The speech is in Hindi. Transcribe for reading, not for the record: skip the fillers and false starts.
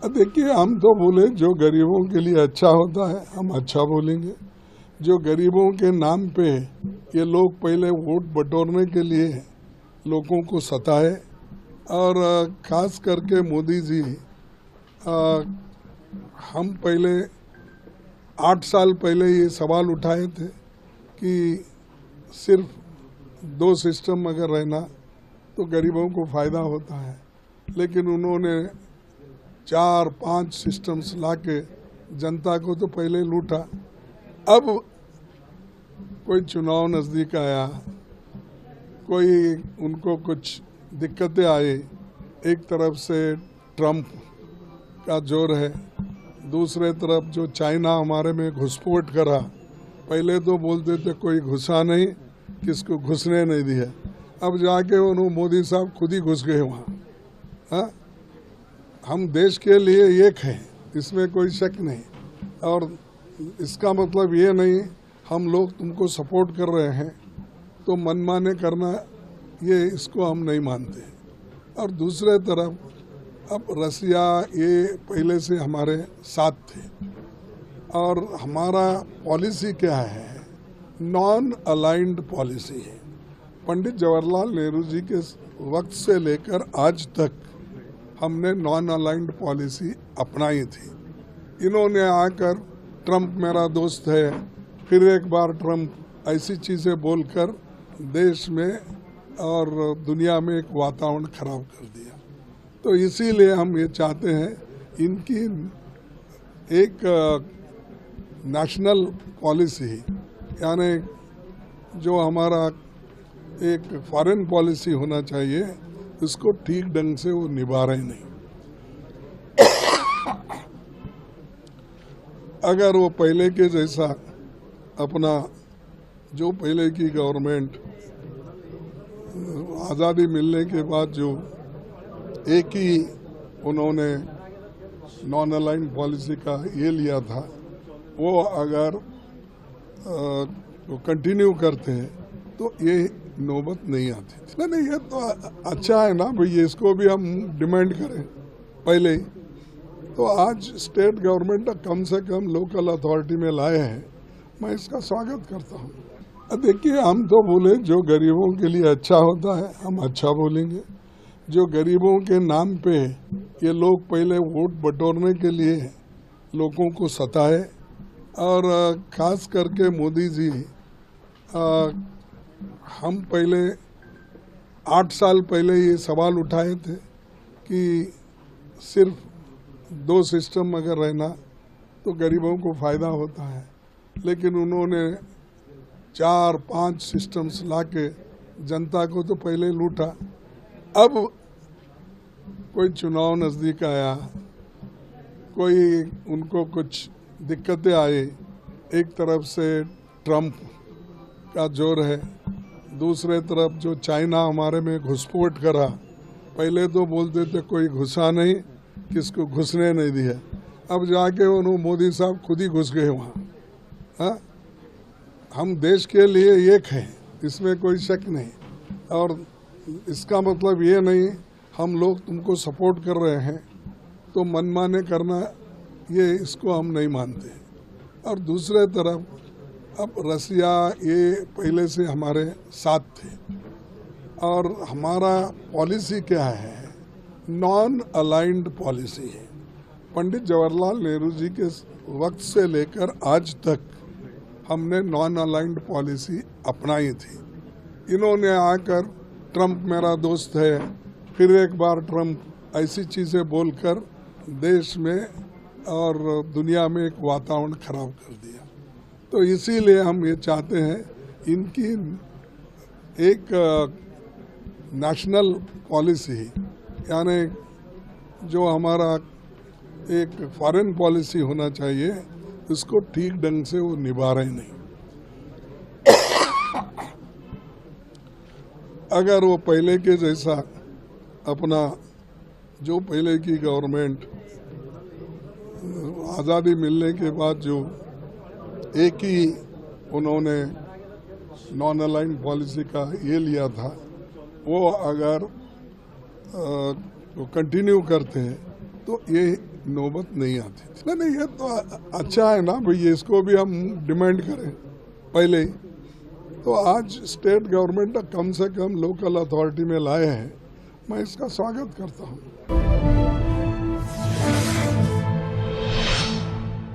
देखिए, हम तो बोले जो गरीबों के लिए अच्छा होता है हम अच्छा बोलेंगे। जो गरीबों के नाम पे ये लोग पहले वोट बटोरने के लिए लोगों को सताए और खास करके मोदी जी हम पहले 8 साल पहले ये सवाल उठाए थे कि सिर्फ 2 सिस्टम अगर रहना तो गरीबों को फ़ायदा होता है, लेकिन उन्होंने 4-5 सिस्टम्स लाके जनता को तो पहले लूटा। अब कोई चुनाव नज़दीक आया, कोई उनको कुछ दिक्कतें आई, एक तरफ से ट्रंप का जोर है, दूसरे तरफ जो चाइना हमारे में घुसपैठ करा। पहले तो बोलते थे कोई घुसा नहीं, किसको घुसने नहीं दिया, अब जाके उन्होंने मोदी साहब खुद ही घुस गए वहाँ। हाँ, हम देश के लिए एक हैं, इसमें कोई शक नहीं, और इसका मतलब ये नहीं हम लोग तुमको सपोर्ट कर रहे हैं तो मनमाने करना, ये इसको हम नहीं मानते। और दूसरे तरफ अब रसिया ये पहले से हमारे साथ थे और हमारा पॉलिसी क्या है, नॉन अलाइंड पॉलिसी है। पंडित जवाहरलाल नेहरू जी के वक्त से लेकर आज तक हमने नॉन अलाइंड पॉलिसी अपनाई थी। इन्होंने आकर ट्रंप मेरा दोस्त है, फिर एक बार ट्रंप ऐसी चीज़ें बोलकर देश में और दुनिया में एक वातावरण खराब कर दिया। तो इसीलिए हम ये चाहते हैं इनकी एक नेशनल पॉलिसी, यानी जो हमारा एक फॉरेन पॉलिसी होना चाहिए, इसको ठीक ढंग से वो निभा रहे नहीं। अगर वो पहले के जैसा अपना जो पहले की गवर्नमेंट आज़ादी मिलने के बाद जो एक ही उन्होंने नॉन अलाइन पॉलिसी का ये लिया था, वो अगर वो कंटिन्यू करते हैं तो ये नौबत नहीं आती थी। नहीं, ये तो अच्छा है ना भाई, इसको भी हम डिमांड करें पहले ही। तो आज स्टेट गवर्नमेंट कम से कम लोकल अथॉरिटी में लाए हैं, मैं इसका स्वागत करता हूँ। देखिए, हम तो बोले जो गरीबों के लिए अच्छा होता है हम अच्छा बोलेंगे। जो गरीबों के नाम पे ये लोग पहले वोट बटोरने के लिए लोगों को सताए और खास करके मोदी जी हम पहले 8 साल पहले ये सवाल उठाए थे कि सिर्फ 2 सिस्टम अगर रहना तो गरीबों को फ़ायदा होता है, लेकिन उन्होंने 4-5 सिस्टम्स लाके जनता को तो पहले लूटा। अब कोई चुनाव नज़दीक आया, कोई उनको कुछ दिक्कतें आई, एक तरफ से ट्रंप का जोर है, दूसरे तरफ जो चाइना हमारे में घुसपैठ करा। पहले तो बोलते थे कोई घुसा नहीं, किसको घुसने नहीं दिया, अब जाके उन्होंने मोदी साहब खुद ही घुस गए वहाँ। हाँ, हम देश के लिए एक हैं, इसमें कोई शक नहीं, और इसका मतलब ये नहीं हम लोग तुमको सपोर्ट कर रहे हैं तो मनमाने करना, ये इसको हम नहीं मानते। और दूसरे तरफ अब रसिया ये पहले से हमारे साथ थे और हमारा पॉलिसी क्या है, नॉन अलाइंड पॉलिसी है। पंडित जवाहरलाल नेहरू जी के वक्त से लेकर आज तक हमने नॉन अलाइंड पॉलिसी अपनाई थी। इन्होंने आकर ट्रंप मेरा दोस्त है, फिर एक बार ट्रंप ऐसी चीज़ें बोलकर देश में और दुनिया में एक वातावरण खराब कर दिया। तो इसीलिए हम ये चाहते हैं इनकी एक नेशनल पॉलिसी, यानी जो हमारा एक फॉरेन पॉलिसी होना चाहिए, इसको ठीक ढंग से वो निभा रहे नहीं। अगर वो पहले के जैसा अपना जो पहले की गवर्नमेंट आज़ादी मिलने के बाद जो एक ही उन्होंने नॉन अलाइन पॉलिसी का ये लिया था, वो अगर वो कंटिन्यू करते हैं तो ये नौबत नहीं आती थी। नहीं, ये तो अच्छा है ना भाई, इसको भी हम डिमांड करें पहले ही। तो आज स्टेट गवर्नमेंट कम से कम लोकल अथॉरिटी में लाए हैं, मैं इसका स्वागत करता हूँ।